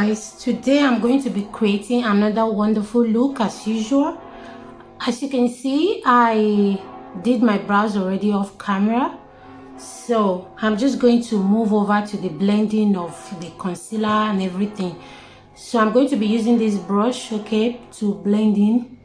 guys, today I'm going to be creating another wonderful look as usual. As you can see, I did my brows already off camera, so I'm just going to move over to the blending of the concealer and everything. So I'm going to be using this brush, okay, to blend in.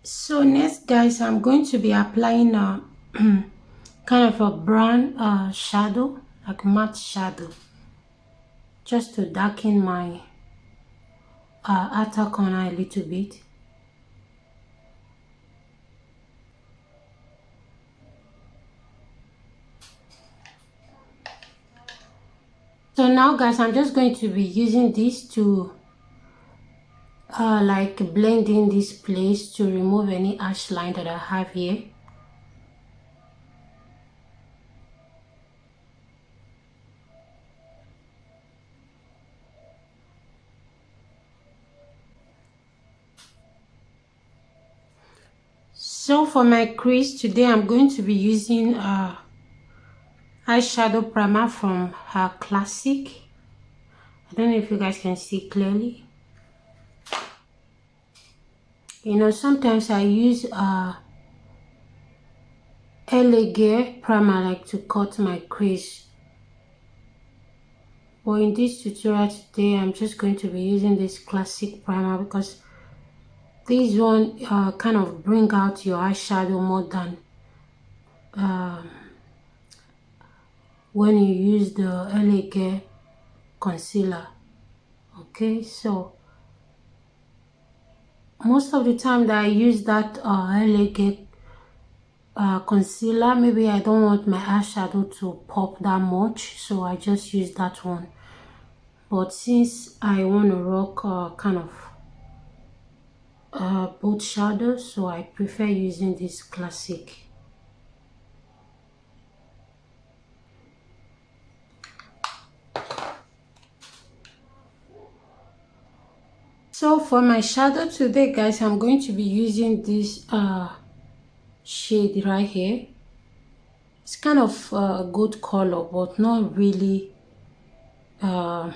So next, guys, I'm going to be applying a kind of a brown shadow, like matte shadow, just to darken my outer corner a little bit. So now, guys, I'm just going to be using this to like blend in this place to remove any harsh line that I have here. So for my crease today, I'm going to be using eyeshadow primer from her Classic. I don't know if you guys can see clearly. You know, sometimes I use LA primer like to cut my crease. But in this tutorial today, I'm just going to be using this Classic primer because this one kind of bring out your eyeshadow more than when you use the LA concealer. Okay, so most of the time that I use that LA concealer, maybe I don't want my eyeshadow to pop that much, so I just use that one. But since I want to rock kind of both shadows, so I prefer using this Classic. So for my shadow today, guys, I'm going to be using this shade right here. It's kind of a good color, but not really I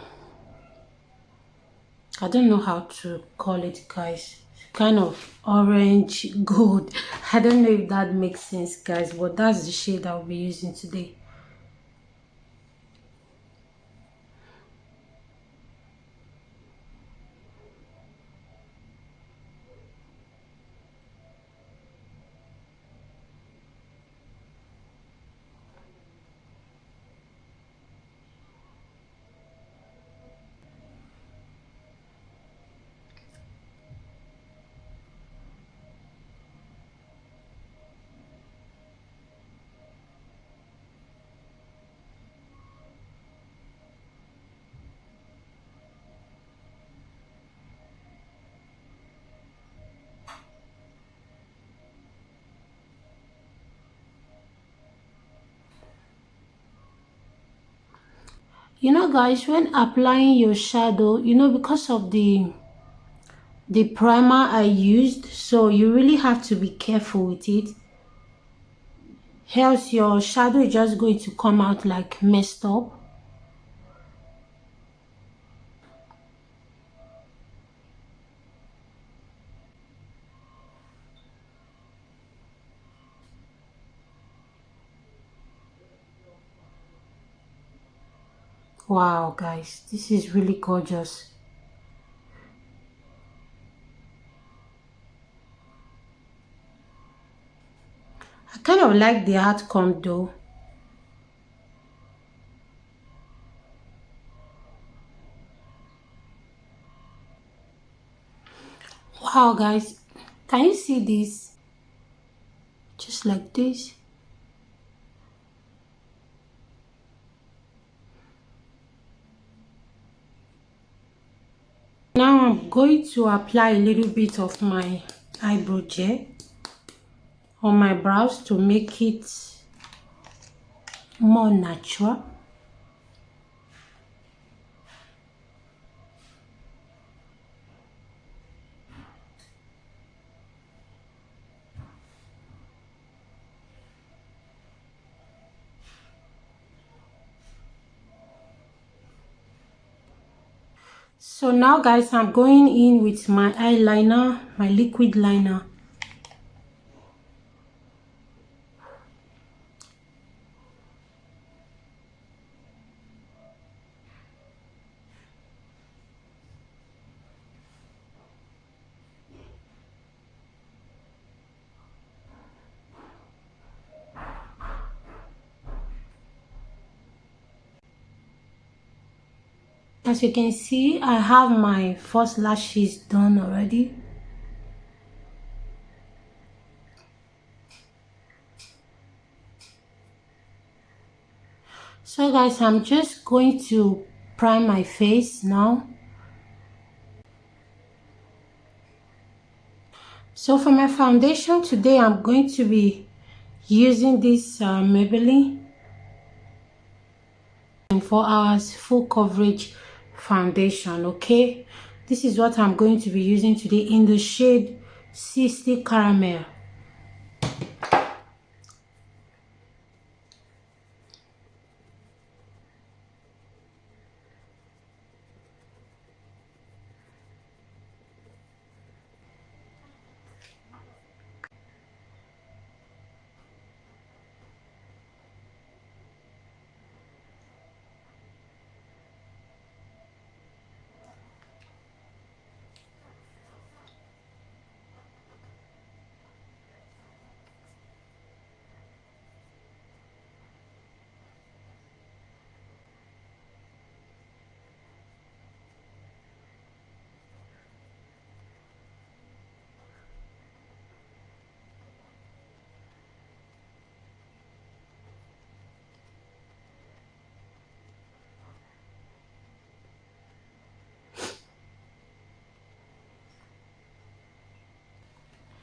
don't know how to call it, guys. Kind of orange gold. I don't know if that makes sense, guys, but that's the shade I'll be using today. You know, guys, when applying your shadow, you know, because of the primer I used, so you really have to be careful with it, else your shadow is just going to come out like messed up. Wow, guys, this is really gorgeous. I kind of like the outcome though. Wow, guys, can you see this? Just like this. Now I'm going to apply a little bit of my eyebrow gel on my brows to make it more natural. So now, guys, I'm going in with my eyeliner, my liquid liner. As you can see, I have my first lashes done already. So guys, I'm just going to prime my face now. So for my foundation today, I'm going to be using this Maybelline 4 hours full coverage foundation. Okay, this is what I'm going to be using today in the shade 60 Caramel.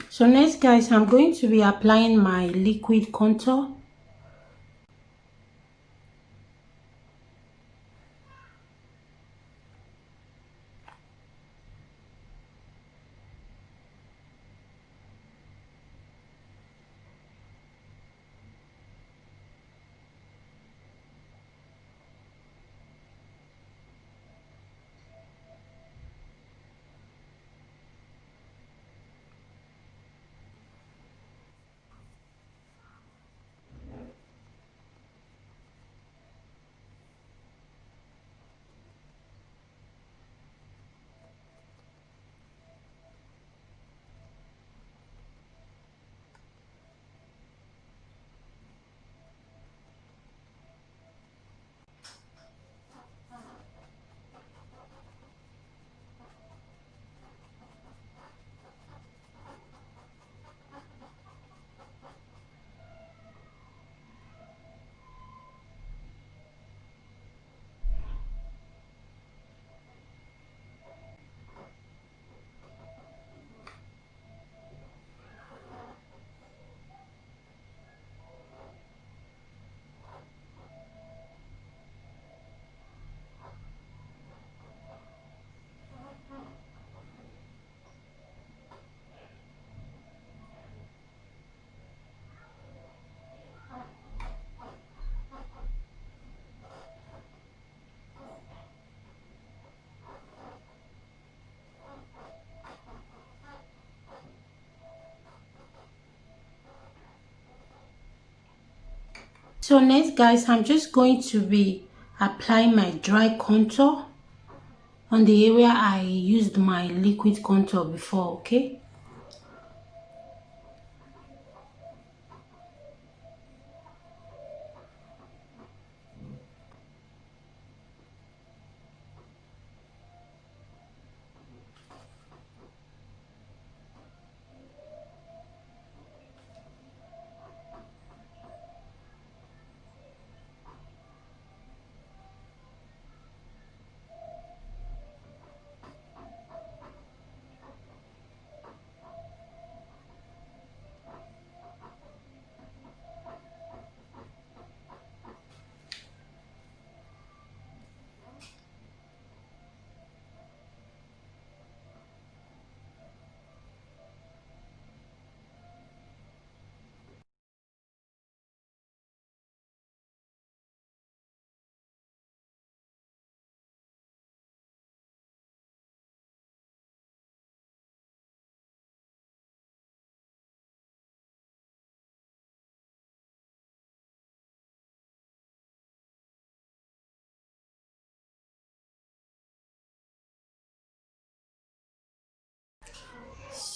So next, guys, I'm going to be applying my liquid contour. So next, guys, I'm just going to be applying my dry contour on the area I used my liquid contour before. Okay,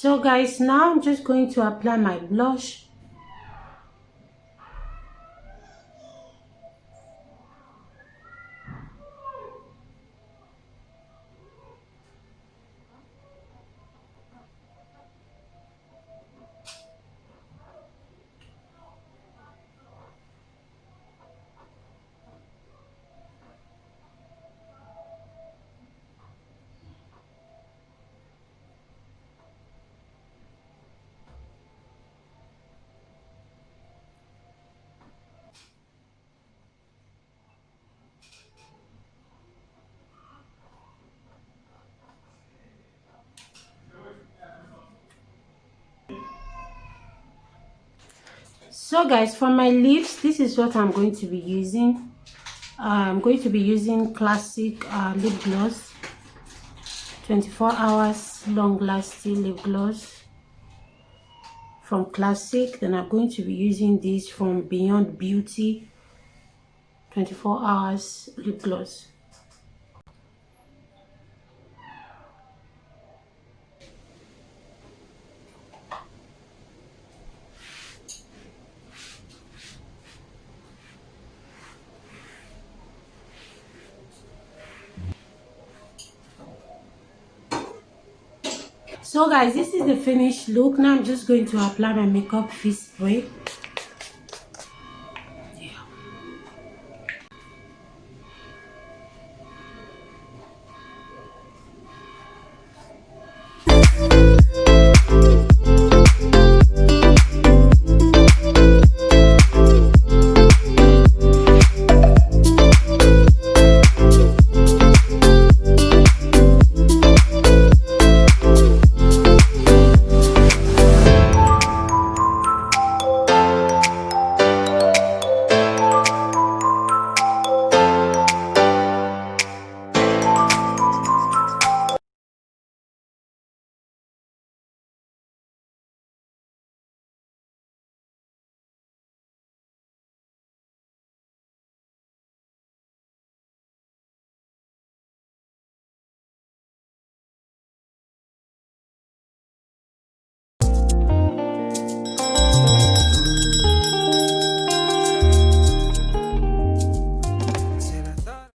So guys, now I'm just going to apply my blush. So guys, for my lips, this is what I'm going to be using. I'm going to be using classic lip gloss, 24 hours long lasting lip gloss from Classic. Then I'm going to be using this from Beyond Beauty, 24 hours lip gloss. So guys, this is the finished look. Now I'm just going to apply my makeup face spray.